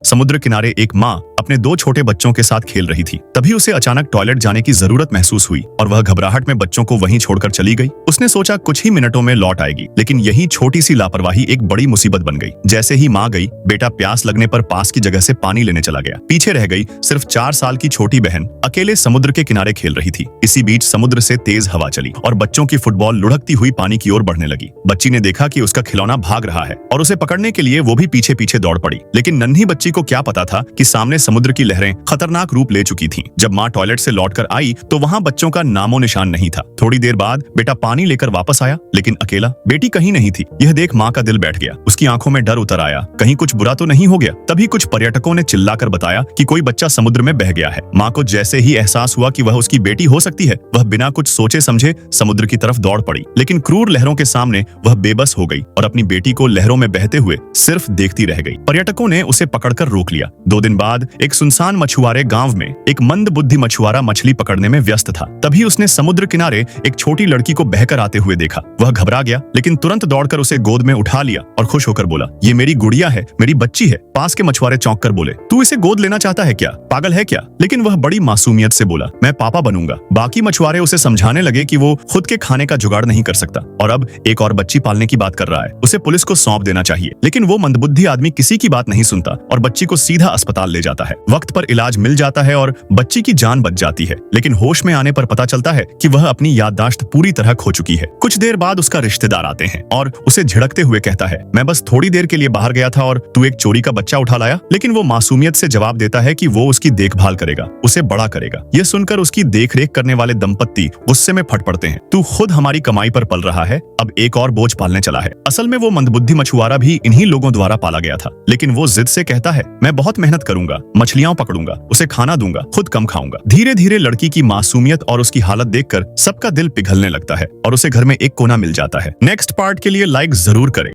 समुद्र किनारे एक माँ अपने दो छोटे बच्चों के साथ खेल रही थी। तभी उसे अचानक टॉयलेट जाने की जरूरत महसूस हुई और वह घबराहट में बच्चों को वहीं छोड़कर चली गई। उसने सोचा कुछ ही मिनटों में लौट आएगी, लेकिन यही छोटी सी लापरवाही एक बड़ी मुसीबत बन गई। जैसे ही माँ गई, बेटा प्यास लगने पर पास की जगह से पानी लेने चला गया। पीछे रह गई सिर्फ 4 साल की छोटी बहन अकेले समुद्र के किनारे खेल रही थी। इसी बीच समुद्र से तेज हवा चली और बच्चों की फुटबॉल लुढ़कती हुई पानी की ओर बढ़ने लगी। बच्ची ने देखा कि उसका खिलौना भाग रहा है और उसे पकड़ने के लिए वो भी पीछे पीछे दौड़ पड़ी। लेकिन नन्ही बच्ची को क्या पता था कि सामने समुद्र की लहरें खतरनाक रूप ले चुकी थीं। जब माँ टॉयलेट से लौटकर आई तो वहाँ बच्चों का नामो निशान नहीं था। थोड़ी देर बाद बेटा पानी लेकर वापस आया, लेकिन अकेला। बेटी कहीं नहीं थी। यह देख माँ का दिल बैठ गया। उसकी आंखों में डर उतर आया, कहीं कुछ बुरा तो नहीं हो गया। तभी कुछ पर्यटकों ने चिल्लाकर बताया कि कोई बच्चा समुद्र में बह गया है। माँ को जैसे ही एहसास हुआ कि वह उसकी बेटी हो सकती है, वह बिना कुछ सोचे समझे समुद्र की तरफ दौड़ पड़ी। लेकिन क्रूर लहरों के सामने वह बेबस हो गई और अपनी बेटी को लहरों में बहते हुए सिर्फ देखती रह गई। पर्यटकों ने उसे पकड़कर रोक लिया। 2 दिन बाद एक सुनसान मछुआरे गांव में एक मंदबुद्धि मछुआरा मछली पकड़ने में व्यस्त था। तभी उसने समुद्र किनारे एक छोटी लड़की को बहकर आते हुए देखा। वह घबरा गया, लेकिन तुरंत दौड़कर उसे गोद में उठा लिया और खुश होकर बोला, ये मेरी गुड़िया है, मेरी बच्ची है। पास के मछुआरे चौंक कर बोले, तू इसे गोद लेना चाहता है क्या? पागल है क्या? लेकिन वह बड़ी मासूमियत से बोला, मैं पापा बनूंगा। बाकी मछुआरे उसे समझाने लगे कि वो खुद के खाने का जुगाड़ नहीं कर सकता और अब एक और बच्ची पालने की बात कर रहा है, उसे पुलिस को सौंप देना चाहिए। लेकिन वो मंदबुद्धि आदमी किसी की बात नहीं सुनता और बच्ची को सीधा अस्पताल ले जाता है। वक्त पर इलाज मिल जाता है और बच्ची की जान बच जाती है। लेकिन होश में आने पर पता चलता है कि वह अपनी याददाश्त पूरी तरह खो चुकी है। कुछ देर बाद उसका रिश्तेदार आते हैं और उसे झिड़कते हुए कहता है, मैं बस थोड़ी देर के लिए बाहर गया था और तू एक चोरी का बच्चा उठा लाया। लेकिन वो मासूमियत से जवाब देता है कि वो उसकी देखभाल करेगा, उसे बड़ा करेगा। यह सुनकर उसकी देखरेख करने वाले दंपत्ति गुस्से में फट पड़ते हैं, तू खुद हमारी कमाई पर पल रहा है, अब एक और बोझ पालने चला है। असल में वो मंदबुद्धि मछुआरा भी इन्हीं लोगों द्वारा पाला गया था। लेकिन वो जिद से कहता है, मैं बहुत मेहनत करूंगा, मछलियां पकड़ूंगा, उसे खाना दूंगा, खुद कम खाऊंगा। धीरे धीरे लड़की की मासूमियत और उसकी हालत देखकर सबका दिल पिघलने लगता है और उसे घर में एक कोना मिल जाता है। नेक्स्ट पार्ट के लिए लाइक जरूर करें।